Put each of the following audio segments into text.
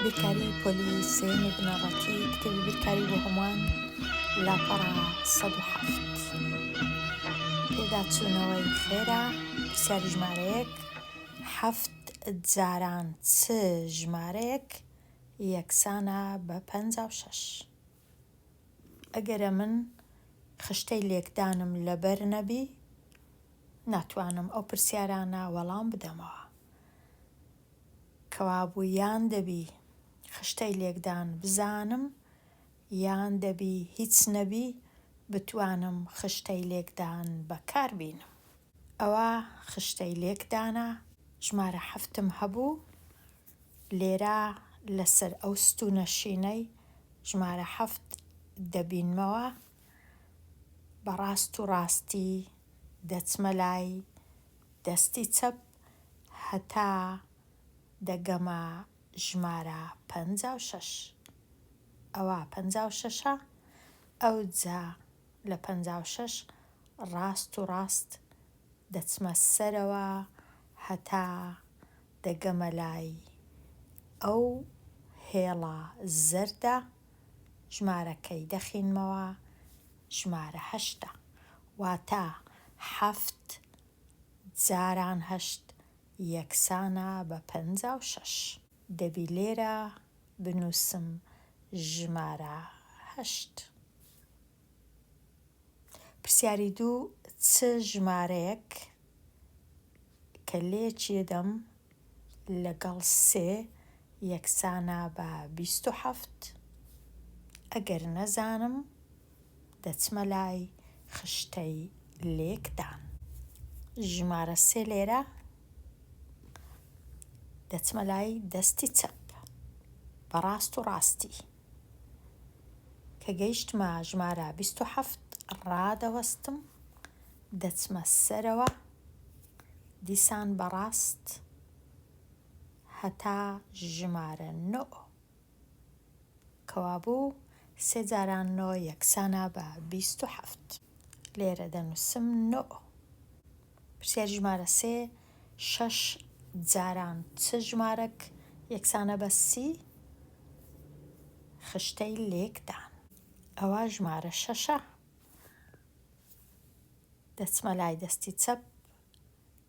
بیرکاری پۆلیس سێمی بنەڕەتی کتێبی بیرکاری بۆ هەمووان لاپەڕە ١٠٧ پێداچوونەوەی خێرا پرسیاری ژمارەیەک ٧ جاران چ ژمارەیەک یەکسانە بە 56 ئەگەرە من خشتەی لێکدانم لەبەر نەبی ناتوانم ئەو پرسیارانە وەڵام بدەمەوە کەوابوو یان دەبی خشتەی لێکدان بزانم یان دەبی هیچ نەبی بتوانم خشتەی لێکدان بەکاربینم. ئەوە خشتەی لێکدانە ژمارە 7م هەبوو لێرە لەسەر ئەو ستوونە شینەی ژمارە 7 دەبینمەوە بەڕاست و ڕاستی دەچمە لای دەستی چەپ هەتا دەگەمە ژمارە 56 ئەوە 56ە ئەوجا لە 56 ڕاست و ڕاست دەچمە سەرەوە هەتا دەگەمە لای ئەو هێڵە زەردە ژمارەکەی دەخینمەوە ژمارە 8 واتە 7 جاران 8 یەکسانە بە 56 دەبی لێرە بنووسم ژمارە 8. پرسیاری دوو چ ژمارەیەک کە لێکی دەم لەگەڵ 3 یەکسانە بە 27 ئەگەر نەزانم دەچمە لای خشتەی لێکدان ژمارە 3 لێرە دەچمە لای دەستی چەپ بەڕاست و ڕاستی کە گەیشتمە ژمارە 27 ڕادەوەستم دەچمە سەرەوە دیسان بەڕاست هەتا ژمارە 9 کەوابوو 3 جاران 9 یەکسانە بە 27 لێرە دەنووسم 9. پرسیاری ژمارە 3 6 جاران چ ژمارەک یەکسانە بە 30 خشتەی لێکدان ئەوە ژمارە 6ە دەچمە لای دەستی چەپ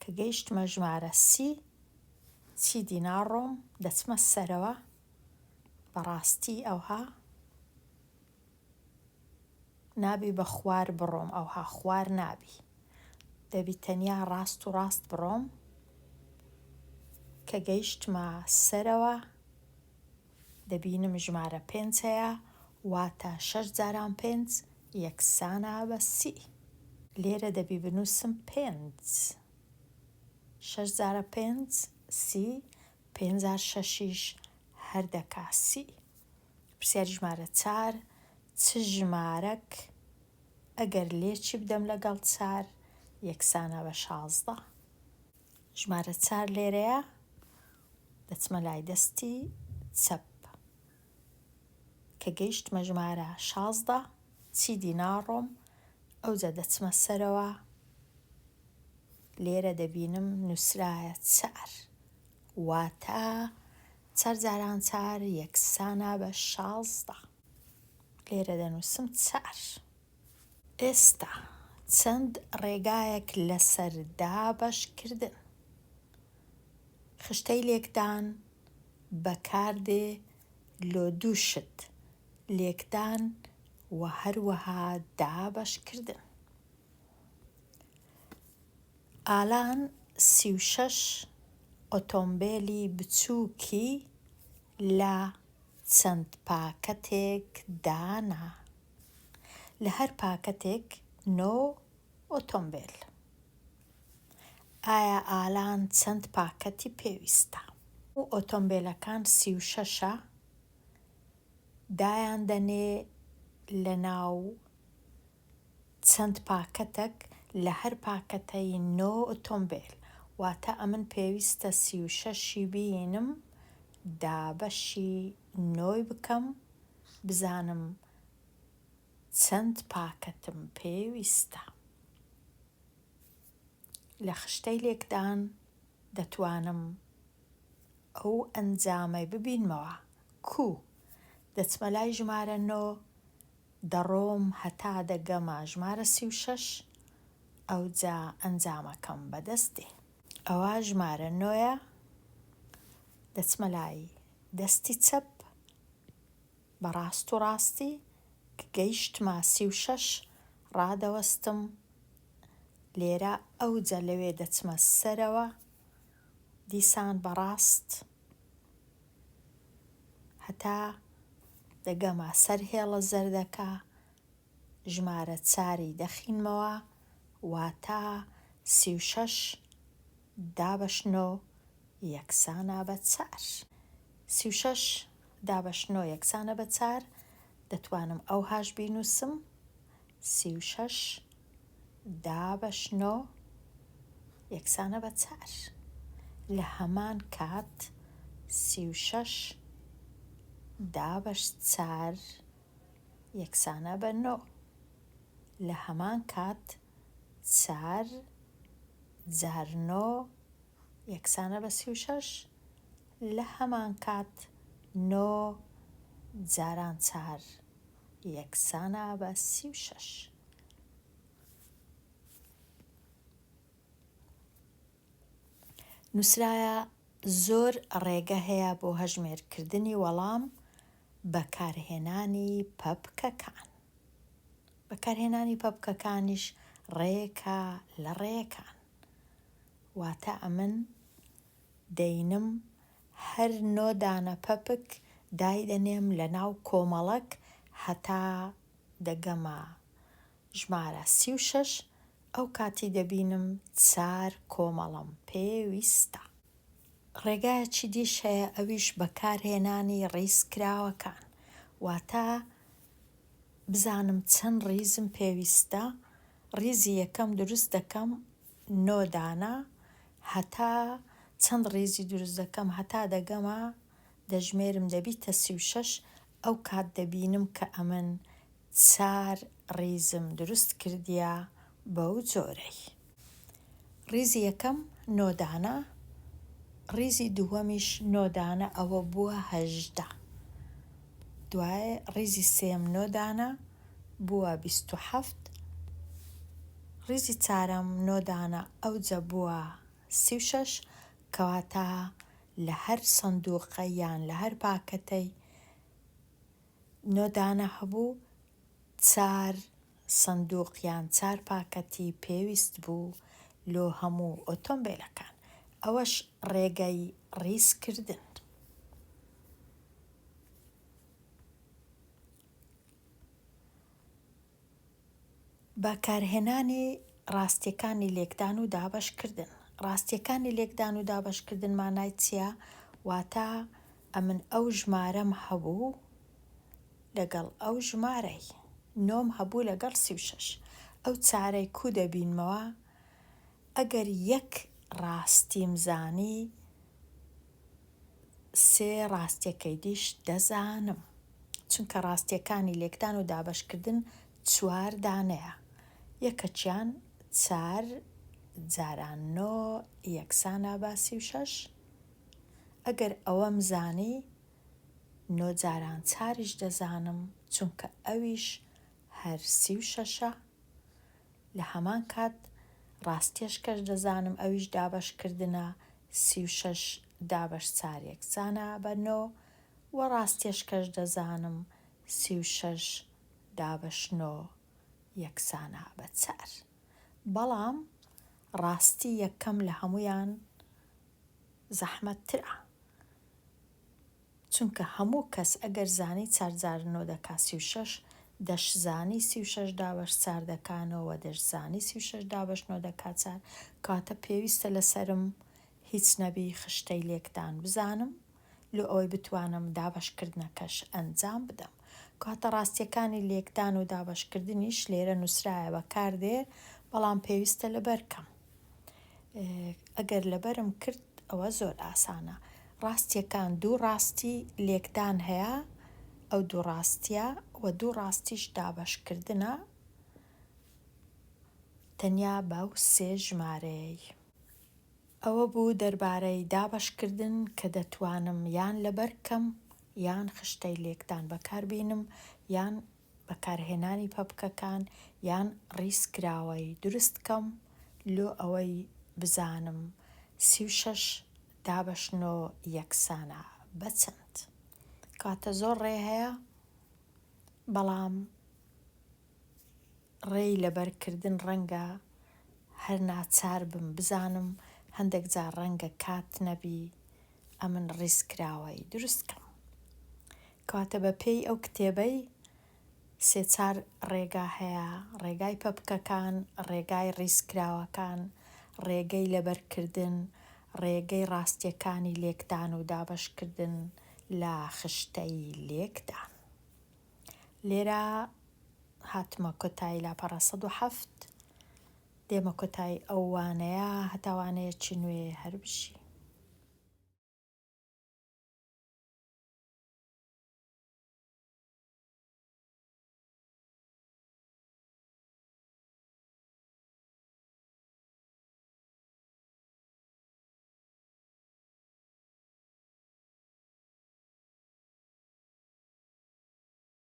کە گەیشتمە ژمارە 30 چی دیناڕۆم دەچمە سەرەوە بەڕاستی ئەوها نابی بە خوار بڕۆم ئەوها خوار نابی دەبی تەنیا ڕاست و ڕاست بڕۆم کە گەیشتمە سەرەوە دەبینم ژمارە 5 هەیە واتە 6 جاران 5 یەکسانە بە 30 لێرە دەبی بنووسم 5 6 جارە 5 30 5 جار 6 هەر دەکا 30. پرسیاری ژمارە 4 چ ژمارەک ئەگەر لێکی بدەم لەگەڵ 4 یەکسانە بە 16 ژمارە 4 لێرەیە دەچمە لای دەستی چەپ کە گەیشتمە ژمارە 16 چی دیناڕۆم ئەوجا دەچمە سەرەوە لێرە دەبینم نووسرایە 4 واتە 4 جاران 4 یەکسانە بە 16 لێرە دەنووسم 4. ئێستا چەند ڕێگایەک لەسەر دابەشکردن خشتەی لێکدان بەکاردێ لۆ دوو شت لێکدان و هەروەها دابەشکردن. ئالان 36 ئۆتۆمبێلی بچووکی لە چەند پاکەتێک دانا لە هەر پاکەتێک 9 ئۆتۆمبێل. ئایا ئالان چەند پاکەتی پێویستە؟ و ئۆتۆمبێلەکان 36ە دایان دەنێ لە ناو چەند پاکەتێک لە هەر پاکەتەی 9 ئۆتۆمبێل واتە ئەمن پێویستە 36 بینم دابەشی 9 بکەم بزانم چەند پاکەتم پێویستە. لە خشتەی لێکدان دەتوانم ئەو ئەنجامەی ببینمەوە کو دەچمە لای ژمارە 9 دەڕۆم هەتا دەگەمە ژمارە 36 ئەوجا ئەنجامەکەم بەدەست دێ. ئەوە ژمارە 9ە، دەچمە لای دەستی چەپ بەڕاست و ڕاستی کە گەیشتمە 36 ڕادەوەستم لێرە، ئەوجا لەوێ دەچمە سەرەوە دیسان بەڕاست هەتا دەگەمە سەر هێڵە زەردەکە ژمارە 4 دەخینمەوە واتە 36 دابەش 9 یەکسانە بە 4. 36 دابەش 9 یەکسانە بە 4 دەتوانم ئەوهاش بینووسم 36 دابەش 9 یەکسانە بە 4. لە هەمان کات 36 دابەش 4 یەکسانە بە 9. لە هەمان کات 4 جار 9 یەکسانە بە 36. لە هەمان کات 9 جاران 4 یەکسانە بە 36. نووسرایە زۆر ڕێگە هەیە بۆ هەژمێرکردنی وەڵام بەکارهێنانی پەپکەکان. بەکارهێنانی پەپکەکانیش ڕێکە لە ڕێیەکان. واتە ئەمن دەینم هەر 9 دانە پەپک دایدەنێم لە ناو کۆمەڵک هەتا دەگەمە ژمارە 36 ئەو کاتی دەبینم 4 کۆمەڵم پێویستە. ڕێگایەکی دیش هەیە، ئەویش بەکارهێنانی ڕیزکراوەکان. واتە بزانم چەند ڕیزم پێویستە، ڕیزی یەکەم دروست دەکەم 9 دانە هەتا چەند ڕیزی دروست دەکەم هەتا دەگەمە دەژمێرم دەبیتە 36 ئەو کات دەبینم کە ئەمن 4 ڕیزم دروست کردیە بەو جۆرەی. ڕیزی یەکەم 9 دانە، ڕیزی دووەمیش 9 دانە ئەوە بووە 18. دوایە ڕیزی سێم 9 دانە بووە 27. ڕیزی چارەم 9 دانە ئەوجە بووە 36 کەواتە لە هەر سندووقە یان لە هەر پاکەتەی 9 دانە هەبوو 4 سندووق یان 4 پاکەتی پێویست بوو لۆ هەموو ئۆتۆمبیلەکان. ئەوەش ڕێگەی ڕیزکردن. بەکارهێنانی ڕاستیەکانی لێکدان و دابەشکردن. ڕاستیەکانی لێکدان و دابەشکردن مانای چییە؟ واتە ئەمن ئەو ژمارەم هەبوو لەگەڵ ئەو ژمارەی 9 هەبوو لەگەڵ 36 ئەو چارەی کو دەبینمەوە ئەگەر یەک ڕاستیم زانی 3 ڕاستیەکەی دیش دەزانم، چونکە ڕاستیەکانی لێکدان و دابەشکردن 4 دانەیە، یەکەچیان 4 جاران 9 یەکسانە بە 36. ئەگەر ئەوەم زانی 9 جاران 4ش دەزانم چونکە ئەویش هەر 36ە. لە هەمان کات ڕاستیەش کەش دەزانم ئەویش دابەشکردنە 36 دابەش 4 یەکسانە بە 9 و ڕاستیەش کەش دەزانم 36 دابەش 9 یەکسانە بە 4. بەڵام ڕاستی یەکەم لە هەمویان زەحمەتترە، چونکە هەموو کەس ئەگەر زانی 4 جار 9 دەکا 36 دەشزانی 36 دابەش 4 دەکانەوە دەشزانی 36 دابەش 9 دەکا 4 کاتە پێویستە لەسرم هیچ نەبی خشتەی لێکدان بزانم لۆ ئەوەی بتوانم دابەشکردنەکەش ئەنجام بدەم. کاتە ڕاستیەکانی لێکدان و دابەشکردنیش لێرە نووسرایە بەکاردێ، بەڵام پێویستە لەبەرکەم. ئەگەر لەبەرم کرد ئەوە زۆر ئاسانە. ڕاستیەکان دوو ڕاستی لێکدان هەیە، ئەو دوو ڕاستیە و دوو ڕاستیش دابەشکردنە تەنیا بەو 3 ژمارەی. ئەوە بوو دەربارەی دابەشکردن کە دەتوانم یان لەبەرکەم یان خشتەی لێکدان بەکاربینم، یان بەکارهێنانی پەپکەکان، یان ڕیزکراوەی دروست بکەم لۆ ئەوەی بزانم 36 دابەشنۆ یەکسانە بەچەند. کاتە زۆر ڕێ هەیە، بەڵام ڕێی لەبەرکردن ڕەنگە هەر ناچار بم بزانم هەندێک جار ڕەنگە کات نەبی ئەمن ڕیزکراوەی دروست بکەم. کاتە بە پێی ئەو کتێبەی 3-4 ڕێگا هەیە: ڕێگای پەپکەکان، ڕێگای ڕیزکراوەکان، ڕێگەی لەبەرکردن، ڕێگەی ڕاستیەکانی لێکدان و دابەشکردن لە خشتەی لێکدان. لێرە هاتمە کۆتایی لاپەڕە 107، دێمە کۆتایی ئەو وانەیە هەتا وانەیەکی نوێ هەر بشی.